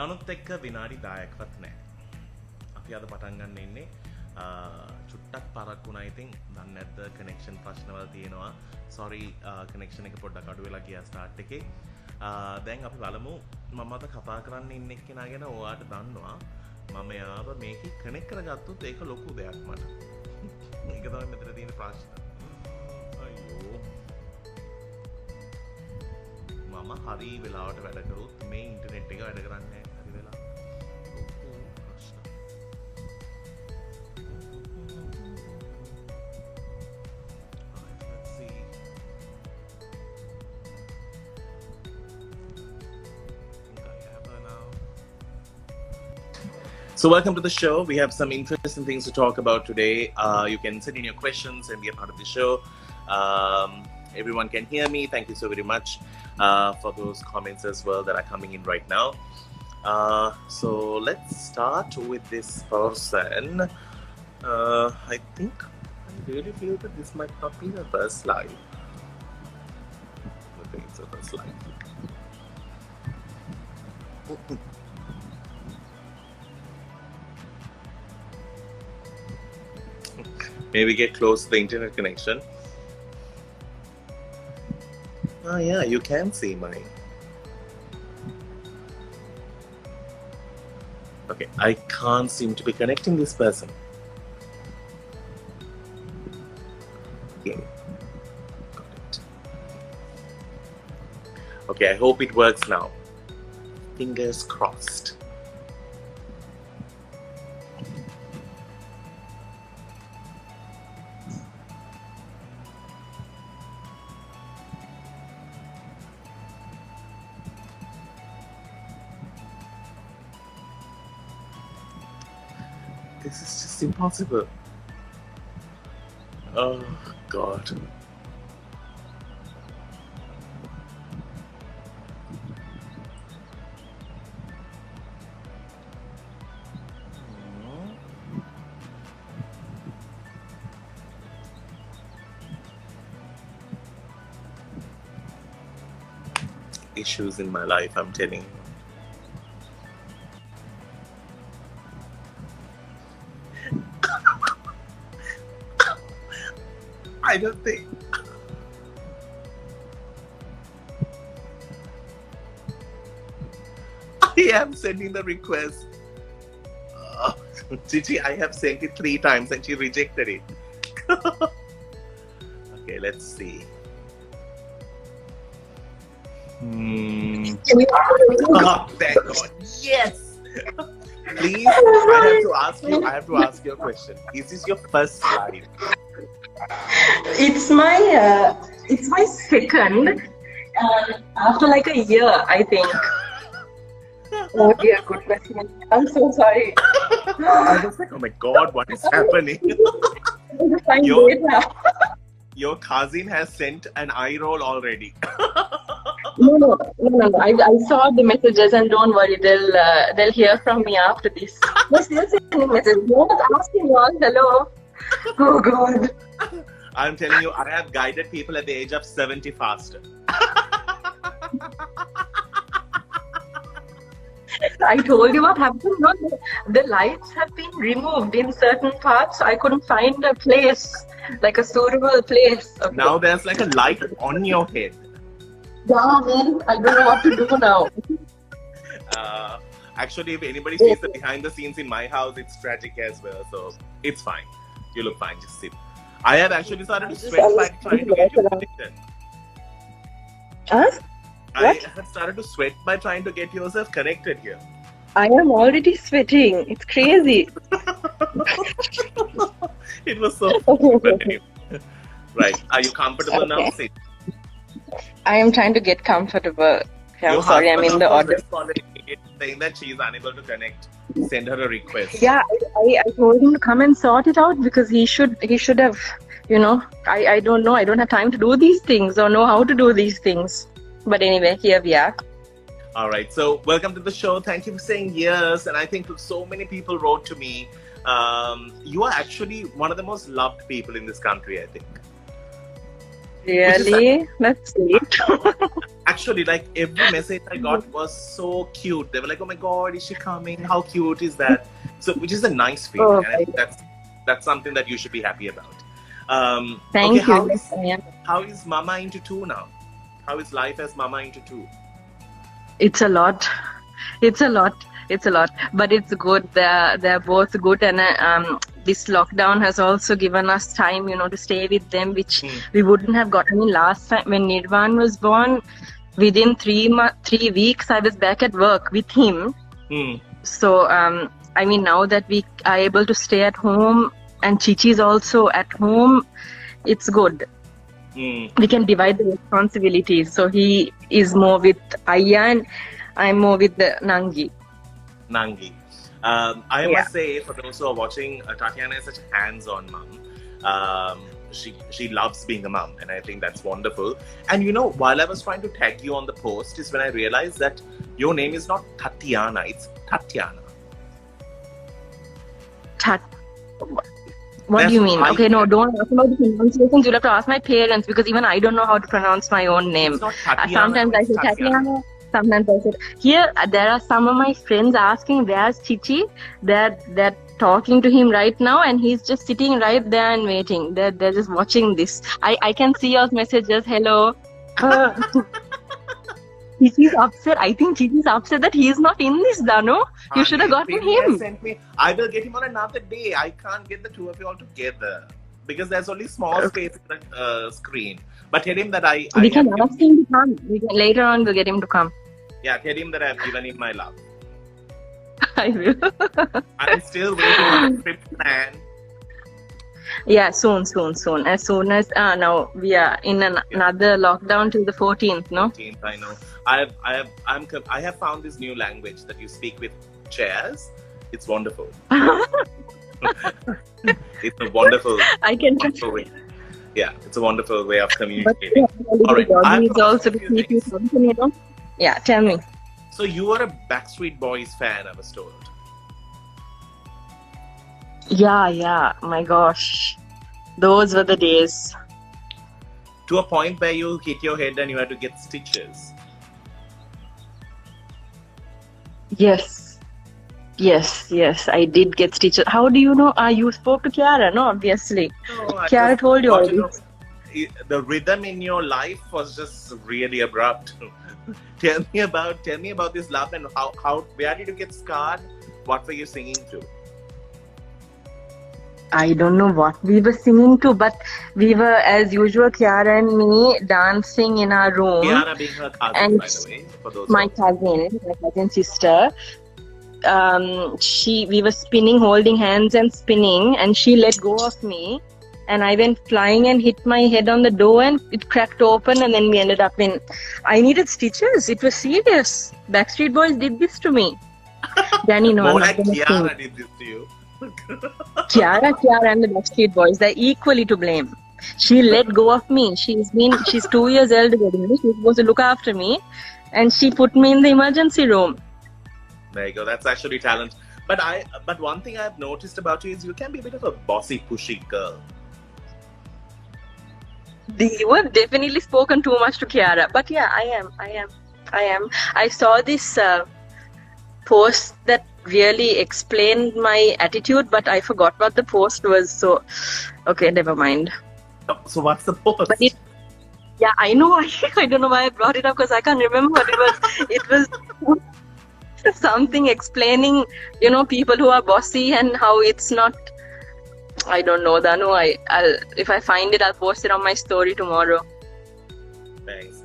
දානුත් එක්ක විනාඩි 10ක්වත් නැහැ. අපි අද පටන් ගන්න ඉන්නේ චුට්ටක් පරක් වුණා. ඉතින් දන්නේ නැද්ද කනෙක්ෂන් ප්‍රශ්නවල තියෙනවා. sorry කනෙක්ෂන් එක පොඩ්ඩක් අඩු වෙලා ගියා ස්ටාර්ට් එකේ. දැන් අපි බලමු මම අද කතා කරන්න ඉන්න එක්කෙනා ගැන. ඔයාට දන්නවා මම යාව මේකේ කනෙක්ට් කරගත්තොත් ඒක ලොකු දෙයක් මට. මේක තමයි මෙතන තියෙන ප්‍රශ්න. අයියෝ මම හරි වෙලාවට වැඩ කරුත් මේ ඉන්ටර්නෙට් එක වැඩ කරන්නේ නැහැ හරි වෙලා. So welcome to the show. We have some interesting things to talk about today. You can send in your questions and be a part of the show. Everyone can hear me. Thank you so very much for those comments as well that are coming in right now. So let's start with this person. I think I really feel that this might not be the first live. I think it's the first live. Maybe get close to the internet connection. Oh yeah, you can see mine. Okay, I can't seem to be connecting this person. Okay, got it. Okay, I hope it works now. Fingers crossed. This is just impossible. Oh God. Issues in my life, I'm telling you. I don't think. I am sending the request. Gigi, I have sent it 3 times and she rejected it. Okay, let's see. Oh, thank God. Yes! Please, I have to ask you a question. Is this your first live? It's my second after like a year, I think. Oh dear, good question. I'm so sorry. I was like, oh my God, what is happening? Your cousin has sent an eye roll already. No. I saw the messages and don't worry, they'll hear from me after this. They're still sending messages. No one's asking all. Hello. Oh God. I'm telling you, I have guided people at the age of 70 faster. I told you what happened. No, the lights have been removed in certain parts. I couldn't find a place, like a suitable place. Okay. Now there's like a light on your head. Yeah, man. I don't know what to do now. Actually, if anybody sees the behind the scenes in my house, it's tragic as well. So it's fine. You look fine. Just sit. I have actually started to sweat by trying to get you connected. Huh? I have started to sweat by trying to get yourself connected here. I am already sweating. It's crazy. It was so funny. Right. Are you comfortable now? Sit. I am trying to get comfortable. I'm sorry, I'm in the order. Saying that she is unable to connect. Send her a request. Yeah, I told him to come and sort it out because he should have, you know, I don't know. I don't have time to do these things or know how to do these things. But anyway, here we are. All right. So welcome to the show. Thank you for saying yes. And I think so many people wrote to me. You are actually one of the most loved people in this country, I think. Really? That's sweet. Actually, like every message I got was so cute. They were like, "Oh my God, is she coming? How cute is that?" So, which is a nice feeling, Oh, and I think that's something that you should be happy about. thank Okay, you. Yes, I am. how is Mama into two now? How is life as Mama into two? It's a lot. It's a lot. It's a lot, but it's good. They're both good, and this lockdown has also given us time, to stay with them, which we wouldn't have gotten in last time when Nirvan was born. Within 3 weeks, I was back at work with him. So, now that we are able to stay at home and Chichi's also at home, it's good. We can divide the responsibilities. So he is more with Aya and I'm more with the Nangi. I must say, for those who are watching, Tatiana is such a hands-on mom. She loves being a mom, and I think that's wonderful. And while I was trying to tag you on the post is when I realized that your name is not Tatiana, it's Tatiana. What do you mean? Okay, no, don't ask about the pronunciations. You'll have to ask my parents because even I don't know how to pronounce my own name. It's not Tatiana, sometimes I say Tatiana. Sometimes I said, here, there are some of my friends asking, where's Chichi? They're talking to him right now and he's just sitting right there and waiting. They're just watching this. I can see your messages. Hello. Chichi's upset. I think Chichi's upset that he's not in this, Danu. You should have gotten him. I will get him on another day. I can't get the two of you all together because there's only small space in the screen. But tell him that we can ask him to come. Later on, we'll get him to come. Yeah, tell him that I've given him my love. I will. I'm still waiting on a trip plan. Yeah, soon. As soon as now we are in another lockdown till the 14th, no? 14th, I know. I have found this new language that you speak with chairs. It's wonderful. It's a wonderful. I can. Wonderful way. Yeah, it's a wonderful way of communicating. All right. He's also to keep you company, no? Yeah, tell me. So you were a Backstreet Boys fan, I was told. Yeah. My gosh. Those were the days. To a point where you hit your head and you had to get stitches. Yes, I did get stitches. How do you know? You spoke to Kiara, no? Obviously. No, Kiara told you all this. The rhythm in your life was just really abrupt. Tell me about this love and how where did you get scarred? What were you singing to? I don't know what we were singing to, but we were, as usual, Kiara and me, dancing in our room. Kiara being her cousin, by the way, for those. My cousin sister. We were spinning, holding hands and spinning, and she let go of me. And I went flying and hit my head on the door and it cracked open and then we ended up in... I needed stitches. It was serious. Backstreet Boys did this to me. Danny, no, more like Kiara did this to you. Kiara and the Backstreet Boys, they're equally to blame. She let go of me. She's 2 years older than me. She's supposed to look after me. And she put me in the emergency room. There you go. That's actually talent. But one thing I've noticed about you is you can be a bit of a bossy, pushy girl. You have definitely spoken too much to Kiara. But yeah, I am. I saw this post that really explained my attitude, but I forgot what the post was. So, okay, never mind. So what's the post? Yeah, I know. I don't know why I brought it up because I can't remember what it was. It was something explaining, people who are bossy and how it's not. I don't know, Danu. I'll if I find it, I'll post it on my story tomorrow. Thanks.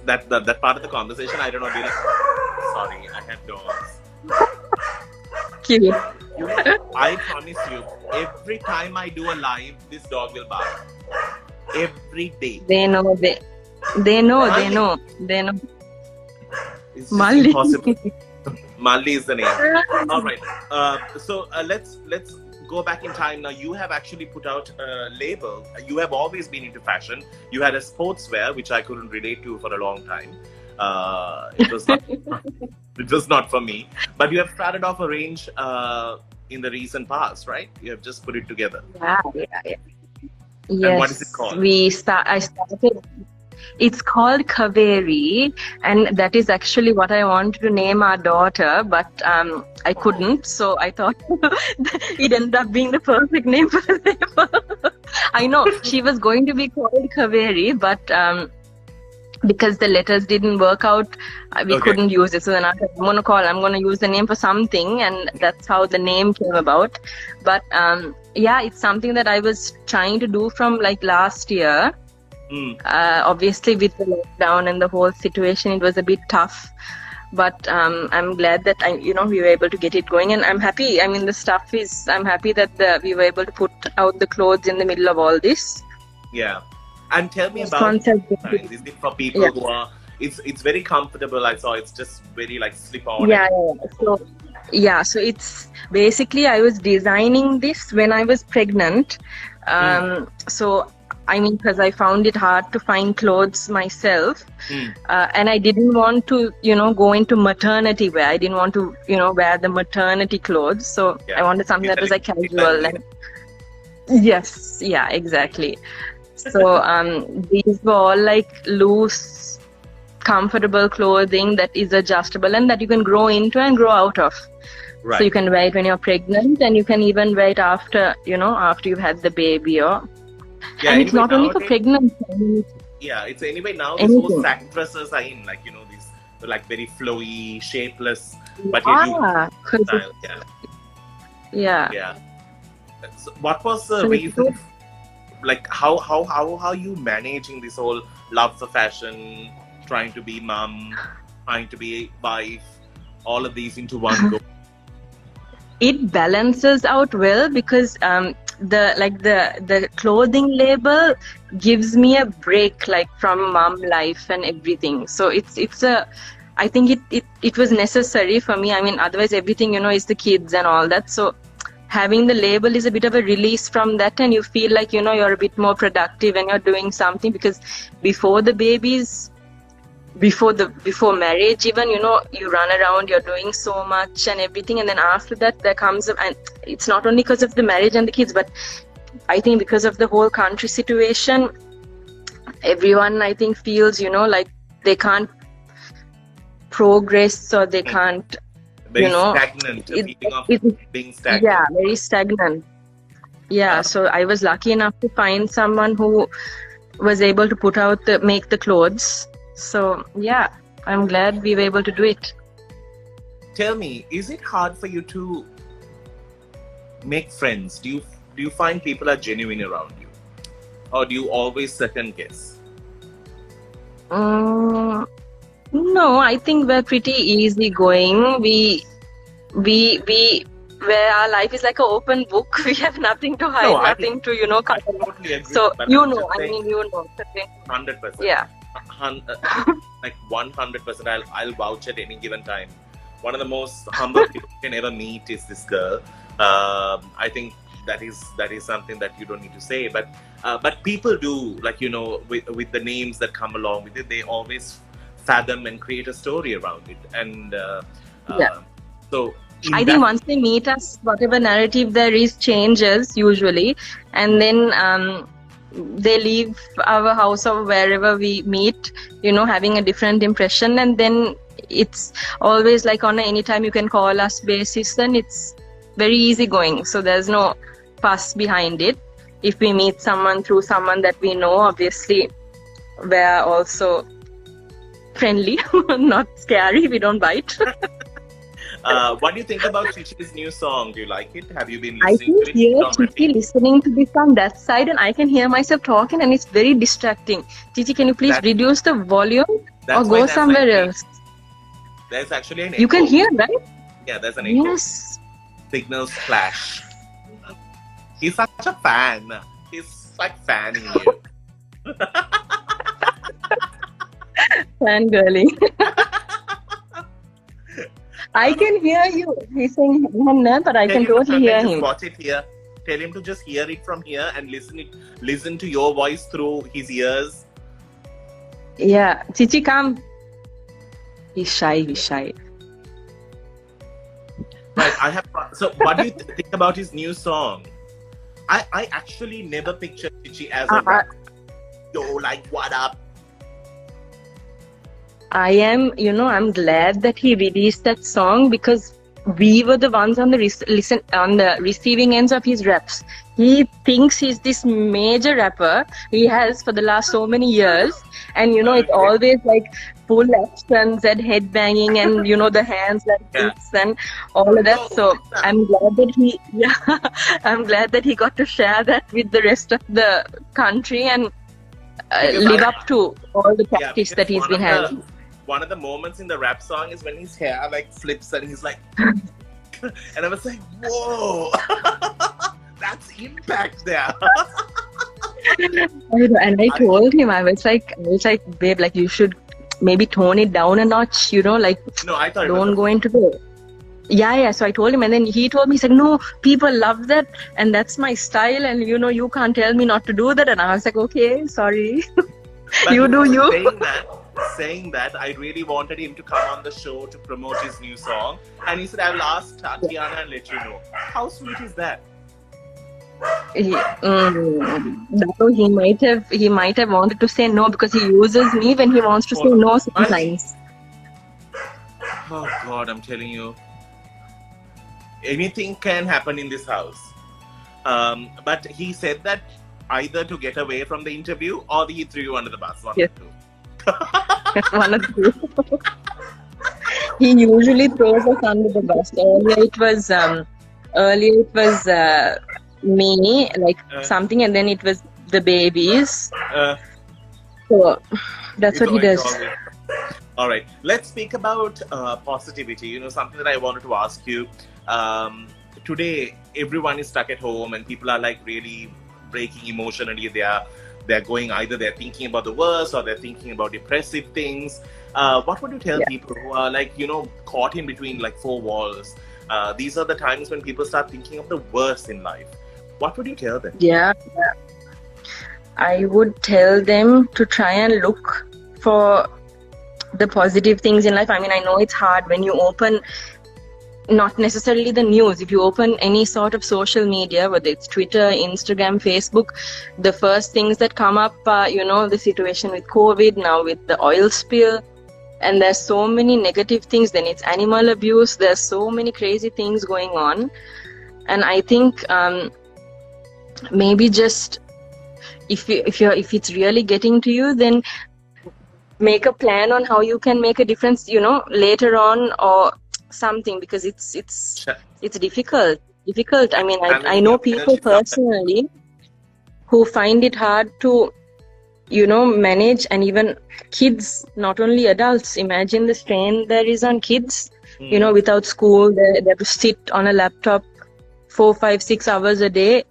That part of the conversation, I don't know. Sorry, I have dogs. Cute. I promise you, every time I do a live, this dog will bark. Every day. They know. It's just impossible. Malli is the name. All right. So let's go back in time. Now you have actually put out a label. You have always been into fashion. You had a sportswear, which I couldn't relate to for a long time. It was not for me. But you have started off a range in the recent past, right? You have just put it together. Yeah. Yes. And what is it called? It's called Kaveri, and that is actually what I wanted to name our daughter, but I couldn't, so I thought it ended up being the perfect name for the name. I know she was going to be called Kaveri, but because the letters didn't work out, we couldn't use it. So then I said, I'm going to use the name for something, and that's how the name came about. But yeah, it's something that I was trying to do from like last year. Obviously, with the lockdown and the whole situation, it was a bit tough. But I'm glad that we were able to get it going, and I'm happy. I mean, I'm happy that we were able to put out the clothes in the middle of all this. Yeah. And tell me about is it for people who are it's very comfortable. I saw it's just very like slip on. So it's basically I was designing this when I was pregnant. So I mean, because I found it hard to find clothes myself, and I didn't want to go into maternity wear. I didn't want to wear the maternity clothes. So I wanted something that was like casual and exactly. So these were all like loose, comfortable clothing that is adjustable and that you can grow into and grow out of. Right. So you can wear it when you're pregnant, and you can even wear it after you've had the baby. And it's not only for pregnant. It's anyway now these whole sack dresses are in, like these like very flowy, shapeless, but style. Yeah. So what was the reason? Like how are you managing this whole love for fashion, trying to be mom, trying to be wife, all of these into one go? It balances out well because the clothing label gives me a break like from mom life and everything. So I think it was necessary for me. I mean, otherwise everything is the kids and all that. So having the label is a bit of a release from that, and you feel like you're a bit more productive and you're doing something, because before the babies, before marriage even, you run around, you're doing so much and everything, and then after that there comes and it's not only because of the marriage and the kids, but I think because of the whole country situation, everyone I think feels like they can't progress, or they can't stagnant, feeling of being stagnant. Yeah, very stagnant. So I was lucky enough to find someone who was able to make the clothes. So yeah, I'm glad we were able to do it. Tell me, is it hard for you to make friends? Do you find people are genuine around you, or do you always second guess? No, I think we're pretty easygoing. We where our life is like an open book. We have nothing to hide, nothing to cover. Totally agree, so but 100%. Yeah. Like 100%, I'll vouch at any given time. One of the most humble people you can ever meet is this girl. I think that is something that you don't need to say, but people do, like with the names that come along with it, they always fathom and create a story around it, and so I think once they meet us, whatever narrative there is changes usually, and then they leave our house or wherever we meet, having a different impression, and then it's always like on any time you can call us basis, then it's very easy going. So there's no fuss behind it. If we meet someone through someone that we know, obviously we're also friendly, not scary, we don't bite. What do you think about Chichi's new song? Do you like it? Have you been listening to it? I can hear Chichi listening to this on that side, and I can hear myself talking, and it's very distracting. Chichi, can you please reduce the volume or go somewhere else? There's actually an echo. You can hear, right? Yeah, there's an echo. Yes. Signals clash. He's such a fan. He's like fanning you. Fangirling. I can hear you. He's saying but I can totally hear him. Watch it here. Tell him to just hear it from here and listen to your voice through his ears. Yeah. Chichi, come. He's shy. Right, so what do you think about his new song? I actually never pictured Chichi as a yo, like, what up? I'm glad that he released that song because we were the ones on the receiving ends of his raps. He thinks he's this major rapper. He has for the last so many years, and it's Okay. always like full actions and head banging, and the hands like Yeah. this and all of that. No, So I'm glad that I'm glad that he got to share that with the rest of the country and Because live up to all the practice because that he's been having. one of the moments in the rap song is when his hair like flips and he's like, and I was like, whoa, that's impact there. And I told him, I was like, babe, like you should maybe tone it down a notch, like No, I thought don't go into the. Yeah. So I told him, and then he told me, he's like, no, people love that, and that's my style, and you can't tell me not to do that. And I was like, okay, sorry. But You do you. Saying that, I really wanted him to come on the show to promote his new song, and he said, "I will ask Tatiana and let you know." How sweet is that? He might have wanted to say no because he uses me when he wants to say no sometimes. Oh God, I'm telling you, anything can happen in this house. But he said that either to get away from the interview or he threw you under the bus. One Yes. of the two. One of the two. He usually throws us under the bus. Earlier it was me, like something, and then it was the babies. So that's what he does. All right, let's speak about positivity. Something that I wanted to ask you. Today, everyone is stuck at home, and people are like really breaking emotionally. They're going, either they're thinking about the worst or they're thinking about depressive things. What would you tell people who are like, caught in between like four walls? These are the times when people start thinking of the worst in life. What would you tell them? Yeah. I would tell them to try and look for the positive things in life. I mean, I know it's hard when you open, not necessarily the news, if you open any sort of social media, whether it's Twitter, Instagram, Facebook, the first things that come up are, the situation with COVID, now with the oil spill, and there's so many negative things. Then it's animal abuse. There's so many crazy things going on. And I think maybe just if it's really getting to you, then make a plan on how you can make a difference, later on or something, because it's difficult. I mean, I know people personally who find it hard to manage, and even kids, not only adults. Imagine the strain there is on kids, without school. They have to sit on a laptop 4, 5, 6 hours a day.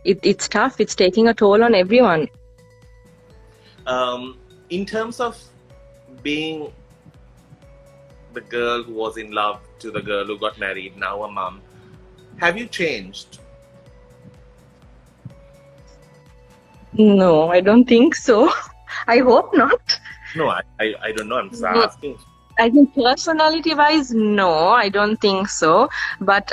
It's tough. It's taking a toll on everyone. In terms of being the girl who was in love to the girl who got married, now a mom, have you changed? No, I don't think so. I hope not. No, I don't know. I'm just asking. I think personality-wise, no, I don't think so. But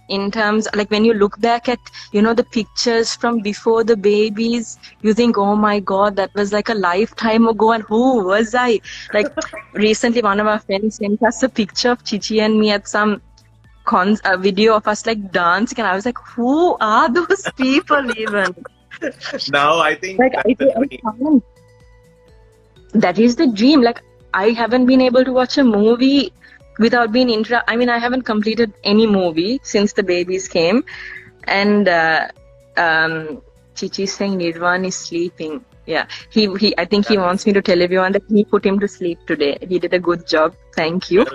in terms, like when you look back at, the pictures from before the babies, you think, oh my God, that was like a lifetime ago, and who was I? Like recently, one of our friends sent us a picture of Chichi and me at some a video of us like dancing, and I was like, who are those people even? Now I think Like that is the dream. Like I haven't been able to watch a movie without being I mean, I haven't completed any movie since the babies came, and Chichi is saying Nirvan is sleeping. Yeah, I think he wants me to tell everyone that he put him to sleep today. He did a good job. Thank you.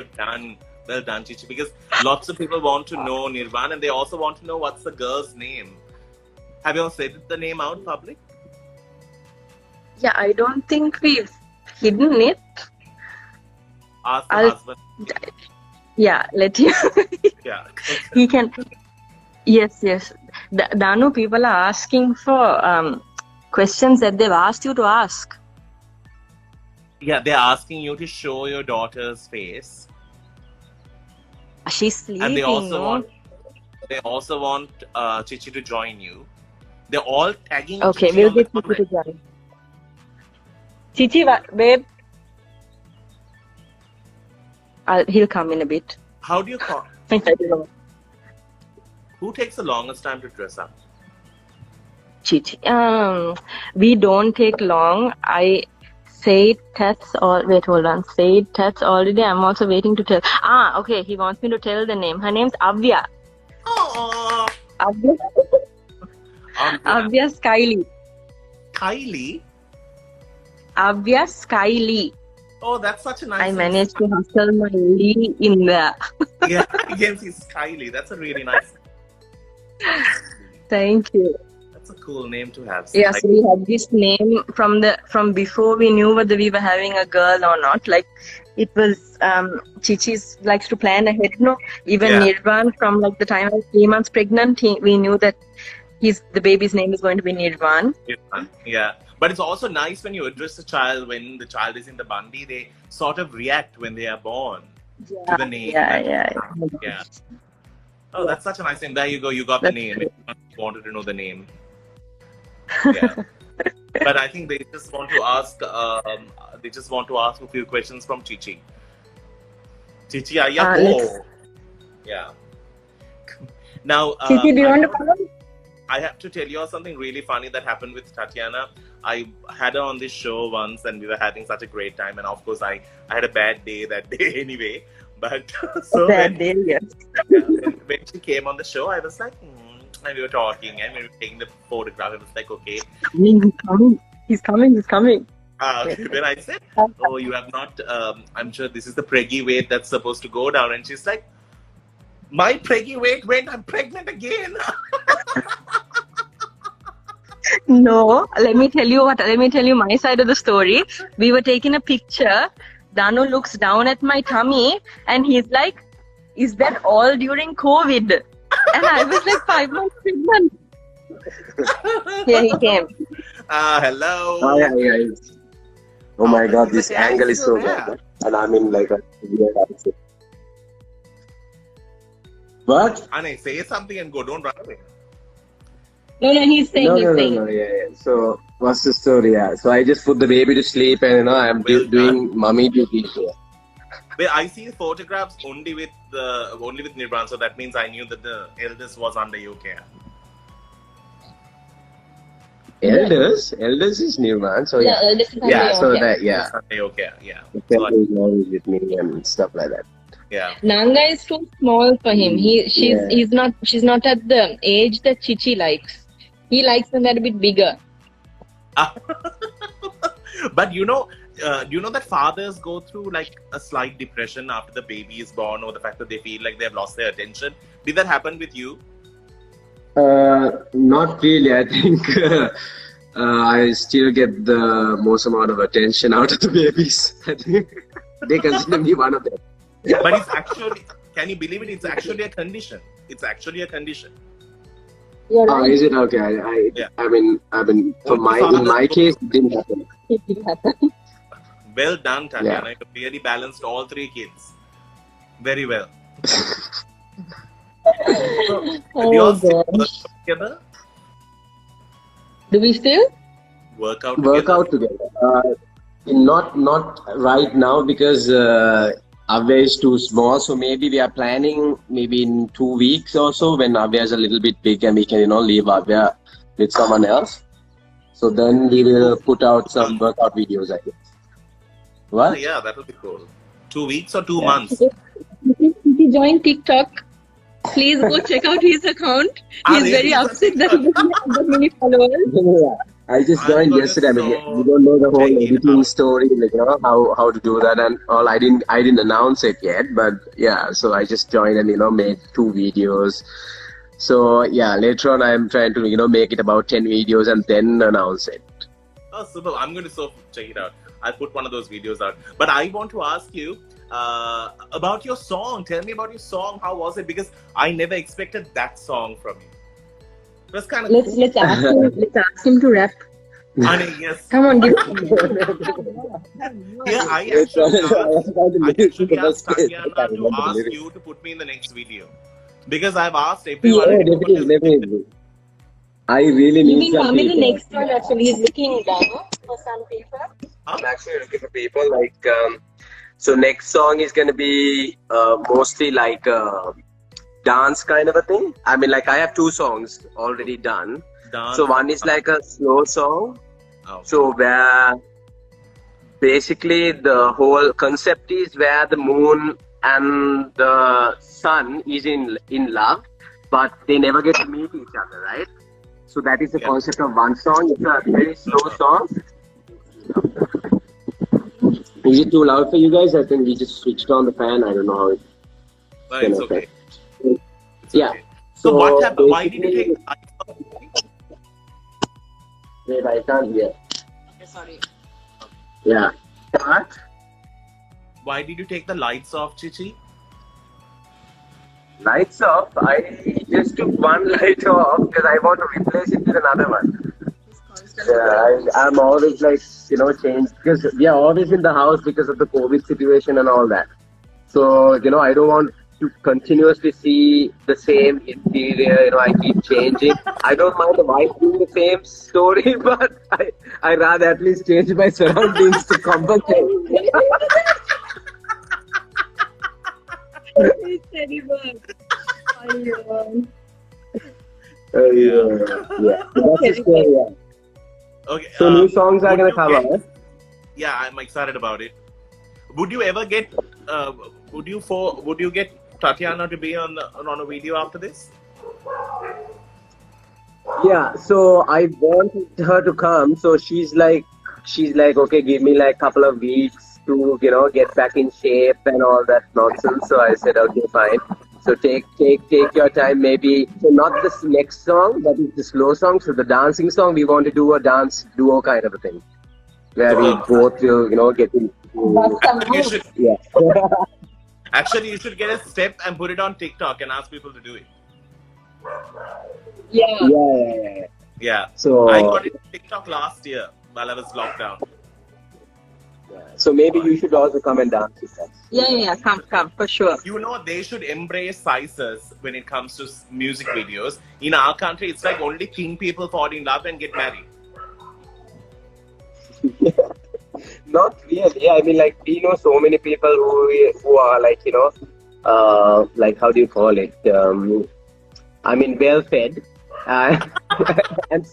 Well done, Chichi. Because lots of people want to know Nirvan, and they also want to know what's the girl's name. Have you all said the name out public? Yeah, I don't think we've hidden it. Ask the husband. Yeah, let him. Yeah. He can. Yes. Danu, people are asking for questions that they've asked you to ask. Yeah, they're asking you to show your daughter's face. She's sleeping. And they also want Chichi to join you. They're all tagging. Okay, Chichi we'll on the get Chichi to comment. join. Chichi, babe. He'll come in a bit. How do you call? I don't know. Who takes the longest time to dress up? Chichi. We don't take long. I say that's all. Wait, hold on. Say that's already. I'm also waiting to tell. Okay. He wants me to tell the name. Her name's Avya. Oh, Avya. Avya Skyly. Kylie. Avya Skyly. Oh, that's such a nice I name. managed to hustle my Lee in there. Yeah, I can see Kylie. That's a really nice. Thank you. That's a cool name to have. Yeah, so we had this name from before we knew whether we were having a girl or not. Like it was Chichi's likes to plan ahead. No, even Yeah. Nirvan from like the time I was 3 months pregnant, we knew that the baby's name is going to be Nirvan. Yeah. But it's also nice when you address the child when the child is in the bandi, they sort of react when they are born to the name. Yeah. Oh, that's such a nice name. There you go. You got the name. If you wanted to know the name. Yeah. But I think they just want to ask. They just want to ask a few questions from Chichi. Chichi, yeah. Now, Chichi, do you want to follow? I have to tell you something really funny that happened with Tatiana. I had her on this show once and we were having such a great time. And of course, I had a bad day that day anyway. But so Bad day, yes. when she came on the show, I was like, and we were talking and we were taking the photograph. I was like, okay. He's coming. When I said, oh, you have not, I'm sure this is the preggy weight that's supposed to go down. And she's like, my preggy weight went, I'm pregnant again. No, let me tell you my side of the story. We were taking a picture. Danu looks down at my tummy and he's like, is that all during COVID? And I was like 5 months pregnant. Here he came. Hello. Hi guys. Oh my god, this angle is so bad. And I'm in like a weird outfit. What? Anne, say something and go, don't run away. No, he's saying. No, yeah. So, what's the story? Yeah. So, I just put the baby to sleep and, I'm doing mummy duty here. Well, I see photographs only with Nirvan, so that means I knew that the eldest was under your care. Elders is Nirvan, so yeah. Eldest is under Your care, yeah. So is always with me and stuff like that. Yeah. Nanga is too small for him. She's not at the age that Chichi likes. He likes them that a bit bigger. But you know that fathers go through like a slight depression after the baby is born, or the fact that they feel like they have lost their attention. Did that happen with you? Not really. I think I still get the most amount of attention out of the babies. I think they consider me one of them. But it's actually, can you believe it? It's actually a condition. You're right. Is it okay? I mean, in my case, it didn't happen. It didn't happen. Well done, Tatiana. You really balanced all 3 kids. Very well. Do you all still work out together? Do we still? Work out together. Not right now because Avya is too small. So maybe we are planning maybe in 2 weeks or so when Avya is a little bit big and we can leave Avya with someone else. So then we will put out some workout videos, I guess. What? Yeah, that will be cool. 2 weeks or 2 months? If you join TikTok, please go check out his account. He's very upset that he doesn't have that many followers. I just joined yesterday. I mean, we don't know the whole editing story, like how to do that and all. I didn't announce it yet, but yeah. So I just joined and made 2 videos. So yeah, later on I'm trying to make it about 10 videos and then announce it. Oh, super! I'm going to check it out. I'll put one of those videos out. But I want to ask you about your song. Tell me about your song. How was it? Because I never expected that song from you. It was kind of cool. Let's ask him to rap. Honey, yes. Come on, give Yeah, I actually asked Tatiana to ask you to put me in the next video. Because I've asked everyone. Yeah, definitely. I really need some some people. The next one actually. He's looking down for some people. I'm actually looking for people like So next song is gonna be mostly like a dance kind of a thing. I mean, like I have 2 songs already done. Dance. So one is like a slow song. Oh. So where basically the whole concept is where the moon and the sun is in love, but they never get to meet each other, right? So that is the concept of one song. It's a very slow song. Is it too loud for you guys? I think we just switched on the fan. I don't know how it. No, it's okay. It's Yeah. okay. So what happened? Why did you basically- take? Wait, I can't hear. Okay, sorry. Yeah. What? Why did you take the lights off, Chichi? Lights off. I just took one light off because I want to replace it with another one. Yeah, I'm always like, change because we are always in the house because of the COVID situation and all that. So, I don't want to continuously see the same interior. I keep changing. I don't mind the wife doing the same story, but I rather at least change my surroundings to compensate. It's terrible. Yeah. That's the story, yeah. Okay. So new songs are would gonna you come get- out. Yeah, I'm excited about it. Would you ever get? Would you get Tatiana to be on a video after this? Yeah, so I wanted her to come. So she's like, okay, give me like a couple of weeks to, get back in shape and all that nonsense. So I said, okay, fine. So take your time. Maybe so not this next song, but it's the slow song. So the dancing song, we want to do a dance duo kind of a thing, where we both will, get into. You should, Yeah. actually, you should get a step and put it on TikTok and ask people to do it. Yeah. Yeah. Yeah. So I got it on TikTok last year while I was locked down. So maybe you should also come and dance with us. Yeah, come, for sure. They should embrace sizes when it comes to music videos. In our country, it's like only king people fall in love and get married. Not really. I mean, like we know so many people who are like, like how do you call it? I mean, well fed, and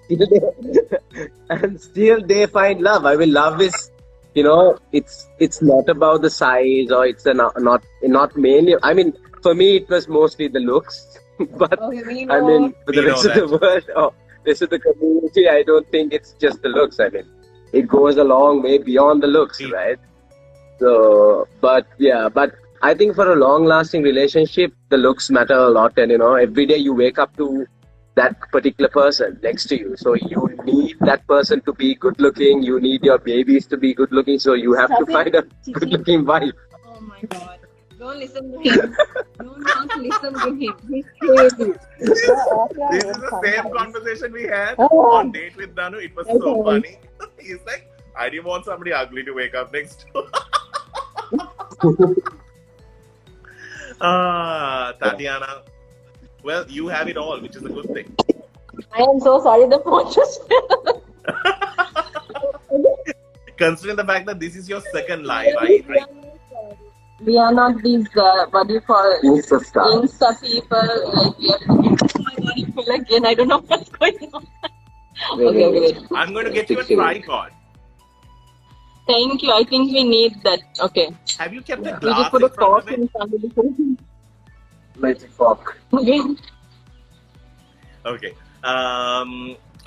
still they find love. I mean, love is, it's not about the size or it's not mainly. I mean, for me, it was mostly the looks, but Okay, we I mean, for the We know rest of the world or rest of the community, I don't think it's just the looks. I mean, it goes a long way beyond the looks, right? So, but I think for a long-lasting relationship, the looks matter a lot, and every day you wake up to that particular person next to you. So you need that person to be good-looking. You need your babies to be good-looking. So you have to find a good-looking wife. Oh my god. Don't listen to him. Don't listen to him. He's crazy. This is the same conversation we had on Date with Danu. It was so funny. He's like, I didn't want somebody ugly to wake up next to. Tatiana. Well, you have it all, which is a good thing. I am so sorry the phone just Considering the fact that this is your second live, right? We are not these, what do you call it? Insta people. Like, we are, oh my god, I feel again. I don't know what's going on. Okay, wait. I'm going to get you a tripod. Thank you. I think we need that. Okay. Have you kept a We glass just put a in front fork of it? in front of the Magic fork. Okay. Okay.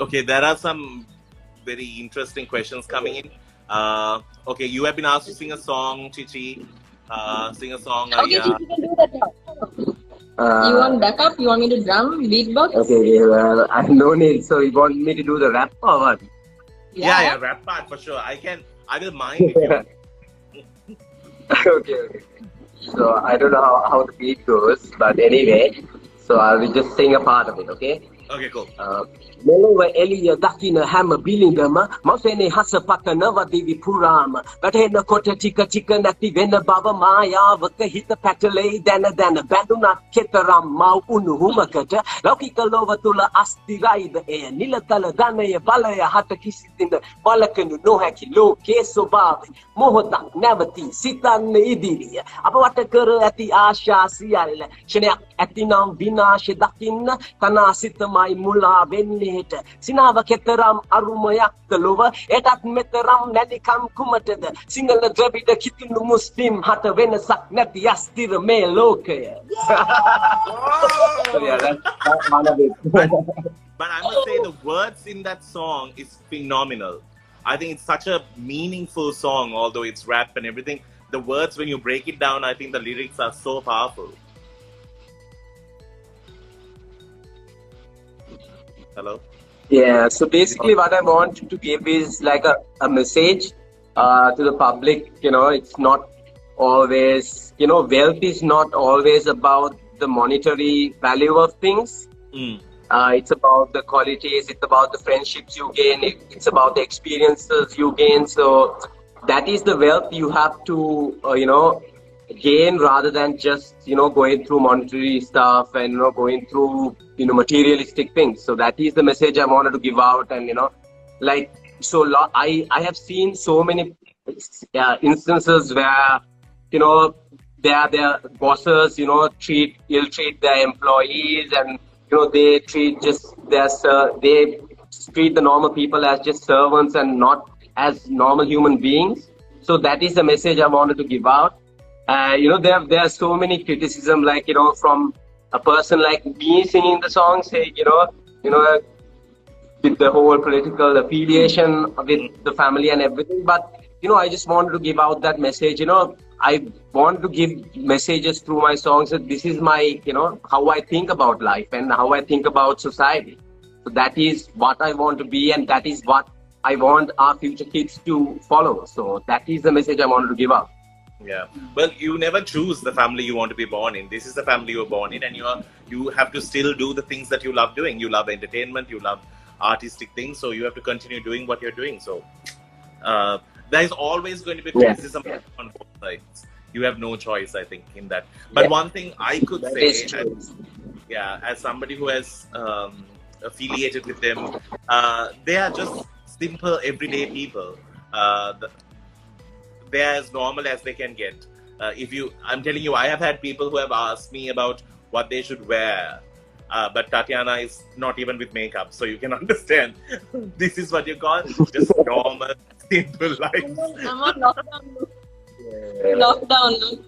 Okay, there are some very interesting questions coming in. Okay, you have been asked to sing a song, Chichi. Sing a song. Okay, Yeah. you can do that now. You want backup? You want me to drum? Beatbox? Okay, well, I have no need. So you want me to do the rap or what? Yeah, rap part for sure. I will mind if you want. Okay. So I don't know how the beat goes, but anyway, so I will just sing a part of it, okay? Okay, cool. මෙලොව එළිය දකින හැම බිලිඳම මවසේනේ හස පතනව දිවි පුරාම වැටෙන කොට ටික ටික නැති වෙන බව මායාවක හිත පැටලෙයි දැන දැන බැඳුනක් කෙතරම් මව් උණුහුමකට ලෞකික ලෝව තුල අස්තිරයිද එය නිලතල ධනය බලය හට කිසිදින බලකනු නොහැකි ලෝකේ ස්වභාවය මොහොතක් නැවතී සිතන්න ඉදිරිය අප වට කර ඇති ආශා සියල්ල ක්ෂණයක් ඇතිනම් විනාශය දකින්න තනා සිතමයි මුලා වෙන්නේට සිනාව කෙතරම් අරුමයක් ලොව එටත් මෙතරම් නැතිකම් කුමටද සිංහල ද්‍රවිඩ කිතුණු මුස්ලිම් හට වෙනසක් නැති අස්තිර මේ ලෝකය. But I must say the words in that song is phenomenal. I think it's such a meaningful song, although it's rap and everything. The words, when you break it down, I think the lyrics are so powerful. Hello? Yeah, so basically what I want to give is like a message to the public. It's not always, wealth is not always about the monetary value of things. It's about the qualities, it's about the friendships you gain, it's about the experiences you gain. So that is the wealth you have to, gain rather than just, going through monetary stuff and, going through, materialistic things. So that is the message I wanted to give out. And, I have seen so many instances where, their bosses, ill treat their employees and, they treat they treat the normal people as just servants and not as normal human beings. So that is the message I wanted to give out. There are so many criticism, from a person like me singing the song, say, with the whole political affiliation with the family and everything. But, I just wanted to give out that message. I want to give messages through my songs that this is my, how I think about life and how I think about society. So that is what I want to be, and that is what I want our future kids to follow. So that is the message I wanted to give out. Yeah. Well, you never choose the family you want to be born in. This is the family you were born in, and you have to still do the things that you love doing. You love entertainment, you love artistic things, so you have to continue doing what you're doing. So there is always going to be criticism on both sides. You have no choice, I think, in that. But one thing I could say, as somebody who has affiliated with them, they are just simple, everyday people. They're as normal as they can get. I'm telling you, I have had people who have asked me about what they should wear. But Tatiana is not even with makeup, so you can understand. This is what you call just normal, simple life. I'm on lockdown. Lockdown.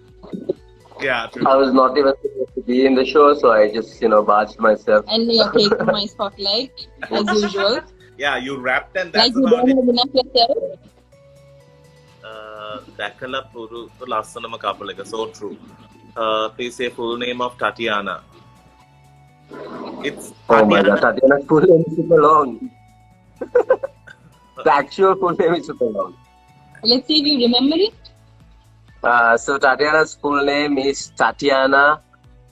Yeah, true. I was not even supposed to be in the show, so I just, barged myself. And you're taking my spotlight, as usual. Yeah, you rapped and that's like you don't have enough yourself. Dakala Puru Lasanama Kapalaga, so true. Please say full name of Tatiana. It's Tatiana. Oh my god, Tatiana's full name is super long. The actual full name is super long. Let's see if you remember it. So Tatiana's full name is Tatiana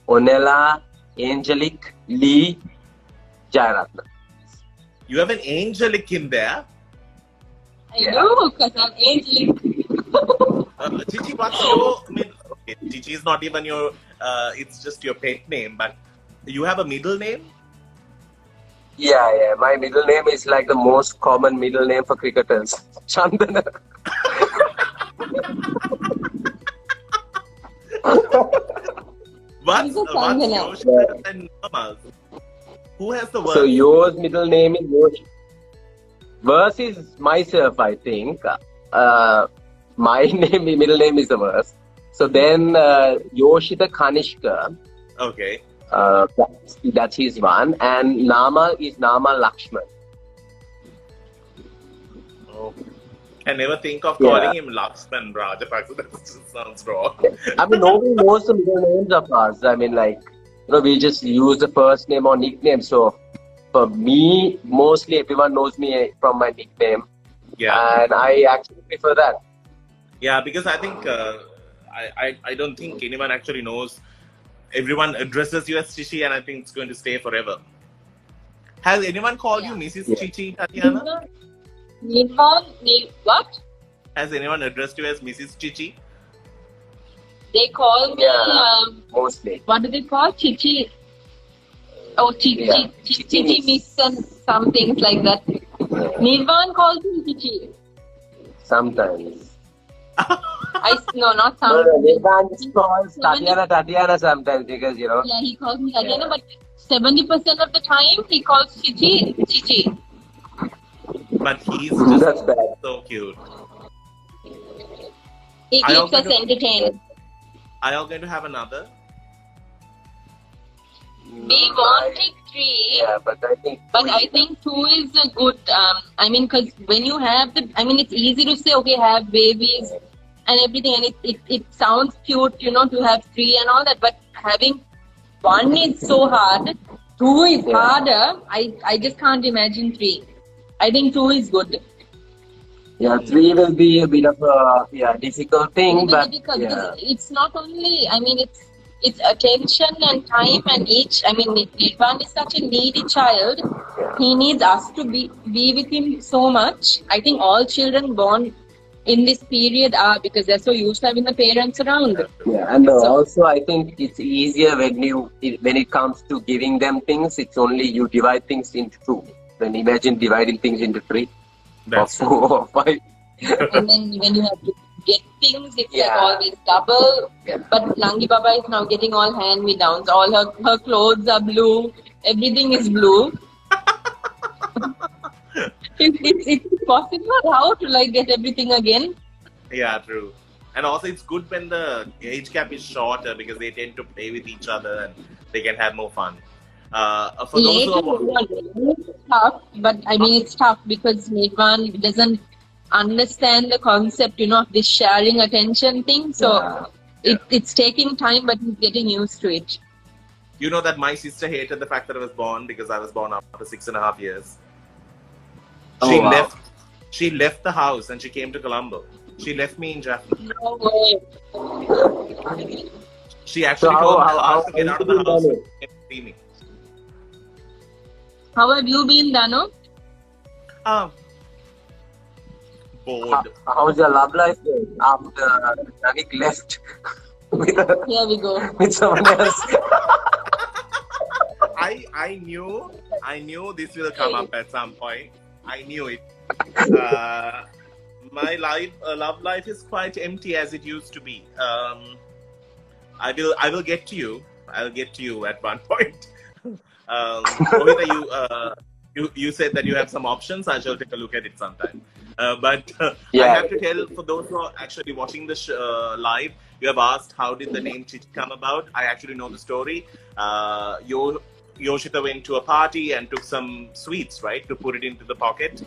Onela Angelique Lee Jayaratna. You have an Angelique in there? I know, because I'm Angelique. Chichi, what's your... okay, Chichi is not even your... it's just your pet name, but you have a middle name? Yeah. My middle name is like the most common middle name for cricketers. Chandana. What's Yoshida and Nama's? Who has the verse? So yours middle name is Yoshida. Verse is myself, I think. My middle name is the verse. So then Yoshida Kanishka. Okay. That's his one. And Nama is Nama Lakshman. Oh. I never think of calling him Lakshman Rajapaksa. That just sounds wrong. I mean, nobody knows the middle names of us. I mean, we just use the first name or nickname. So for me, mostly everyone knows me from my nickname. Yeah. And I actually prefer that. Yeah, because I think I don't think anyone actually knows. Everyone addresses you as Chichi, and I think it's going to stay forever. Has anyone called you Mrs. Yeah. Chichi, Tatiana? What? Has anyone addressed you as Mrs. Chichi? They call me, Yeah. Mostly. what do they call? Chichi. Oh, Yeah. Chichi Miss and some things like that. Nirvan calls me Chichi. Sometimes. No, not No, some. no, Nirvan calls Tatiana sometimes because, you know. Yeah, he calls me Tatiana, but 70% of the time he calls Chichi. But he's just That's bad. so cute. He I keeps also us do- entertained. Are y'all going to have another? We wanted 3. Yeah, but I think. But I think 2 is a good, because when you have it's easy to say, okay, have babies and everything, and it sounds cute, to have 3 and all that, but having 1 is so hard, 2 is harder. I just can't imagine 3. I think 2 is good. Yeah, 3 will be a bit of a difficult thing, but Because yeah. it's not only, it's attention and time and Nirvan is such a needy child. He needs us to be with him so much. I think all children born in this period are, because they're so used to having the parents around. Yeah, and also I think it's easier when it comes to giving them things. It's only you divide things into 2. Then imagine dividing things into 3 That's or 4 or 5. And then when you have to get things, it's like Yeah. always double. Yeah. But Langi Baba is now getting all hand-me-downs. All her clothes are blue. Everything is blue. It's possible how to get everything again. Yeah, true. And also, it's good when the age gap is shorter because they tend to play with each other and they can have more fun. For those Later who are, it's tough, but it's tough because Nirvan doesn't understand the concept, of this sharing attention thing. So it's taking time, but he's getting used to it. you know that my sister hated the fact that I was born because I was born after 6.5 years. Oh, wow. She left the house and she came to Colombo. She left me in Jaffna. No way. She actually So told me how to get out of the have you house done and it? see me. How have you been, Dano? Bored. How's your love life going after Navik left Here we go. with someone else? I knew this will come up at some point. I knew it. My love life is quite empty as it used to be. I will get to you. I'll get to you at one point. Rohita, you said that you have some options. I shall take a look at it sometime. But I have to tell, for those who are actually watching this live, you have asked how did the name Chichi come about. I actually know the story. Yoshita went to a party and took some sweets, right, to put it into the pocket,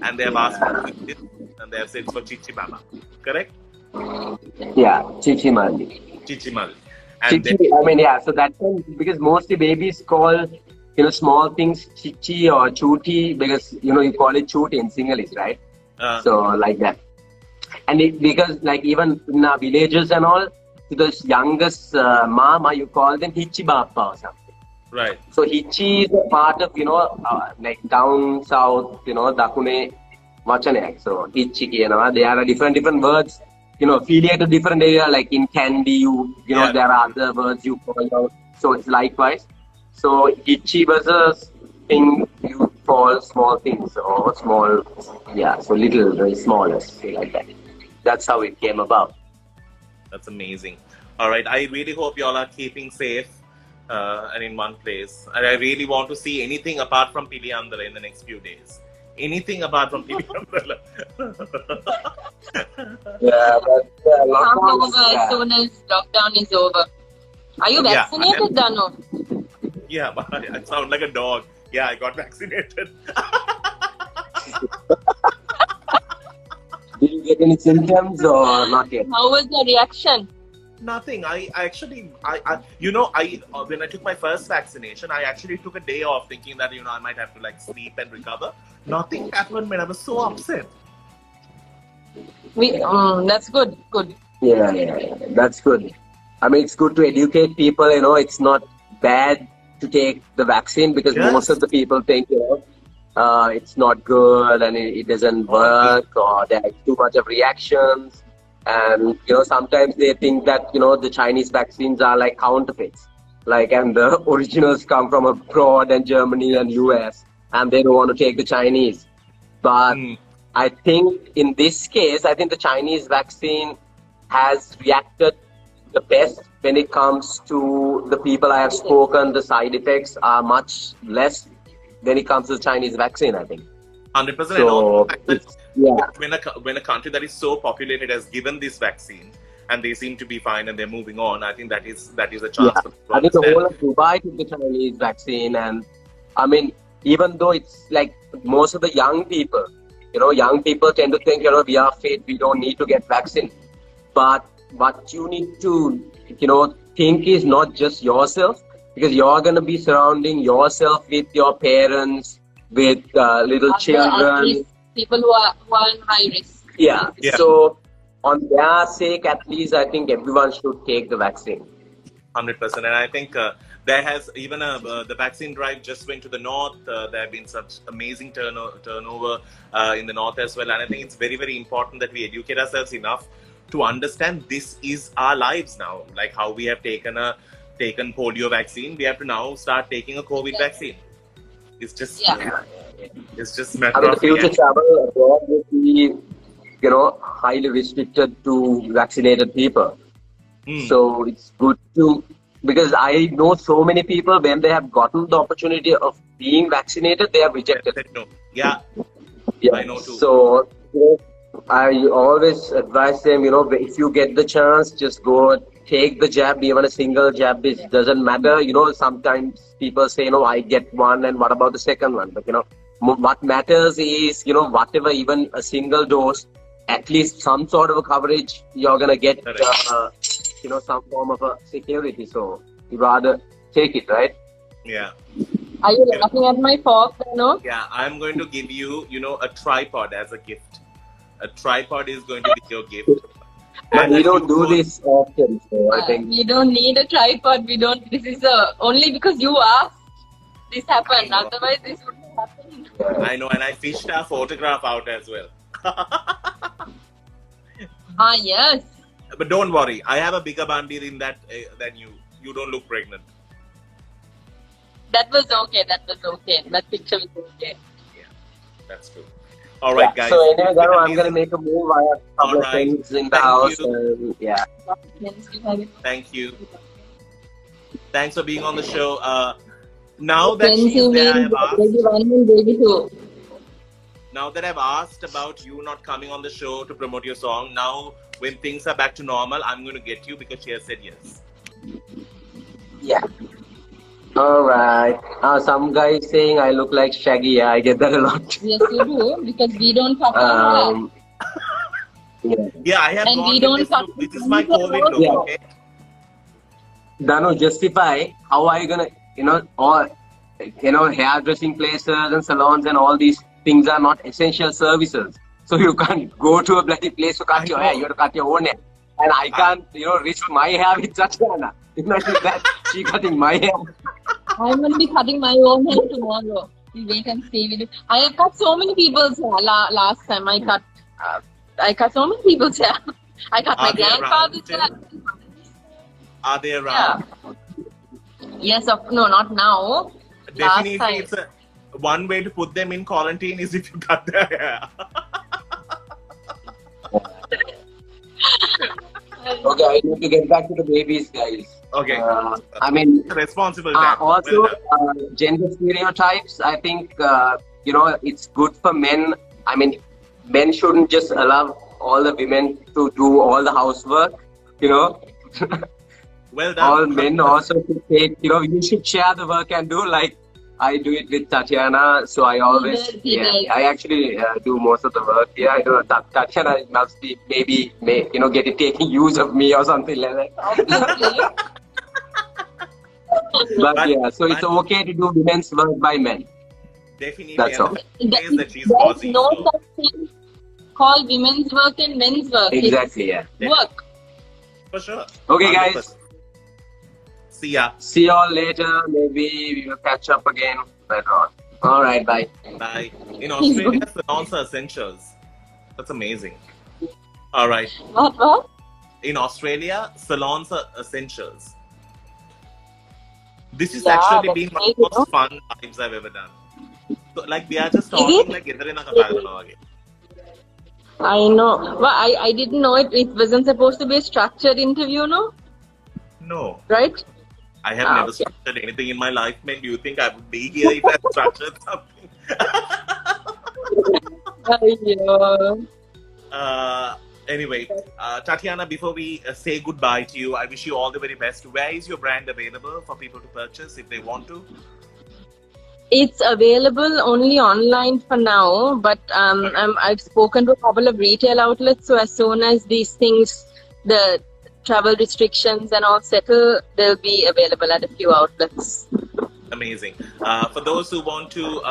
and they have asked for it, and they have said it's for Chichi Mama, correct? Yeah, Chichi Mali. Chichi Mali. And Chichi, so that one, because mostly babies call, small things Chichi or Chuti, because, you call it Chuti in Sinhalese, right? So, like that. And because, even in our villages and all, to the youngest mama, you call them Hichi Bappa or something. Right. So, Hichi is a part of, down south, Dakune Vachanayak. So, Hichi, there are different words, affiliated to different area, like in Kandy, there are other words you call out. So, it's likewise. So, Hichi was a thing you call small things or small, so little, very smallest, like that. That's how it came about. That's amazing. All right. I really hope you all are keeping safe and in one place. And I really want to see anything apart from Piliandala in the next few days. Anything apart from Piliandala. Come over as soon as lockdown is over. Are you vaccinated, Dano? Yeah, but I sound like a dog. Yeah, I got vaccinated. Did you get any symptoms or not yet? How was your reaction? Nothing. I when I took my first vaccination, I actually took a day off thinking that, I might have to sleep and recover. Nothing happened, man. I was so upset. That's good. Good. Yeah, that's good. It's good to educate people, it's not bad to take the vaccine because most of the people think, it's not good and it doesn't work, or there's too much of reactions. And sometimes they think that the Chinese vaccines are like counterfeits, and the originals come from abroad and Germany and US, and they don't want to take the Chinese. But I think in this case, I think the Chinese vaccine has reacted the best when it comes to the people I have spoken. The side effects are much less when it comes to the Chinese vaccine, I think. 100%. So, when a country that is so populated has given this vaccine and they seem to be fine and they're moving on, I think that is a chance. I think the whole of Dubai took the Chinese vaccine, and I mean, even though it's like most of the young people, young people tend to think, we are fit, we don't need to get vaccine. But what you need to, think is not just yourself, because you're going to be surrounding yourself with your parents, with little children. People who are in high risk. Yeah. So on their sake, at least, I think everyone should take the vaccine. 100%. And I think there has even the vaccine drive just went to the north. There have been such amazing turnover in the north as well. And I think it's very, very important that we educate ourselves enough to understand this is our lives now. Like how we have taken polio vaccine, we have to now start taking a COVID vaccine. It's just it's just matter I mean, the future travel abroad will be, highly restricted to vaccinated people. So it's good to, because I know so many people, when they have gotten the opportunity of being vaccinated, they have rejected it. No. Yeah, I know too. So I always advise them, if you get the chance, just go take the jab. Even a single jab doesn't matter. Sometimes people say, I get one, and what about the second one? But what matters is, whatever, even a single dose, at least some sort of a coverage, you're gonna get, some form of a security. So you rather take it, right? Yeah. Are you laughing at my fork, no? Yeah, I'm going to give you, a tripod as a gift. A tripod is going to be your gift. But we don't do this often, so I think we don't need a tripod. We don't. This is only because you asked this happened. Otherwise, this wouldn't happen. I know, and I fished our photograph out as well. Yes. But don't worry, I have a bigger bandir in that than you. You don't look pregnant. That was okay. That picture was okay. Yeah, that's true. All right, guys. So anyway, Garo, I'm going to make a move. I have a couple of things in the house. And, Thank you. Thanks for being on the show. Now that she's there, now that I've asked about you not coming on the show to promote your song, now when things are back to normal, I'm going to get you because she has said yes. Yeah. All right. Some guy is saying I look like Shaggy. Yeah, I get that a lot. Yes, you do, because we don't cut our hair. Yeah, I have. And we don't cut. This is my COVID look. Okay. Dano, justify how are you gonna, hairdressing places and salons and all these things are not essential services. So you can't go to a bloody place to cut your hair. You have to cut your own hair. And I can't, risk my hair with Tatiana. Imagine that, she cutting my hair. I'm going to be cutting my own hair tomorrow. We wait and see. I cut so many people's hair last time. I cut so many people's hair. I cut my grandfather's hair. Are they around? Yeah. Yes, no, not now. Definitely, it's one way to put them in quarantine is if you cut their hair. Okay, I need to get back to the babies, guys. Okay. I mean, responsible. Also, gender stereotypes. I think it's good for men. I mean, men shouldn't just allow all the women to do all the housework. Well done. All men also should take. You should share the work and do like I do it with Tatiana. So I always, I actually do most of the work. Yeah, I know Tatiana must be maybe taking use of me or something like that. But yeah, so it's okay to do women's work by men. Definitely. That's all. There's no such thing called women's work and men's work. Exactly, yeah. Work. For sure. Okay, 100%. Guys. See ya. See y'all later. Maybe we will catch up again later on. All right, bye. Bye. In Australia, salons are essentials. That's amazing. All right. What? In Australia, salons are essentials. This has Yeah, actually that's been one great, of the most fun lives I've ever done. So, like, we are just talking like Edarina Kathagarana again. I know. Well, I didn't know it. It wasn't supposed to be a structured interview, no? No, Right? I have never Okay. structured anything in my life, man. Do you think I would be here if I had structured something? Ayyo. Anyway, Tatiana, before we say goodbye to you, I wish you all the very best. Where is your brand available for people to purchase if they want to? It's available only online for now, but I've spoken to a couple of retail outlets. So as soon as these things, the travel restrictions and all settle, they'll be available at a few outlets. Amazing. For those who want to,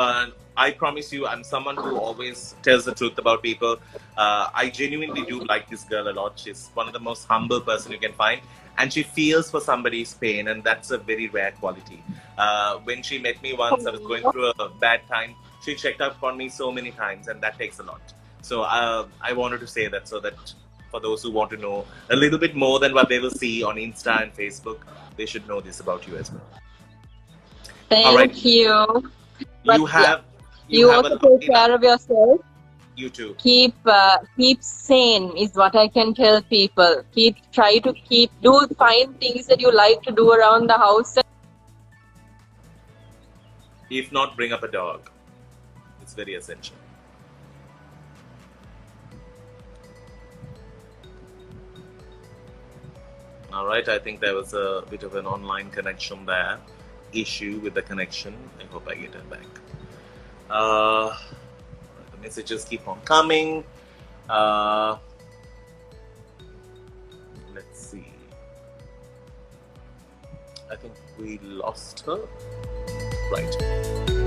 I promise you, I'm someone who always tells the truth about people. I genuinely do like this girl a lot. She's one of the most humble person you can find, and she feels for somebody's pain, and that's a very rare quality. When she met me once, I was going through a bad time. She checked up on me so many times, and that takes a lot. So I wanted to say that so that for those who want to know a little bit more than what they will see on Insta and Facebook, they should know this about you as well. Thank you. But You have you have also a lovely take care of yourself. You too. Keep sane is what I can tell people. Find things that you like to do around the house. If not, bring up a dog. It's very essential. All right, I think there was a bit of an online connection there. Issue with the connection. I hope I get it back. The messages keep on coming. Let's see. I think we lost her. Right.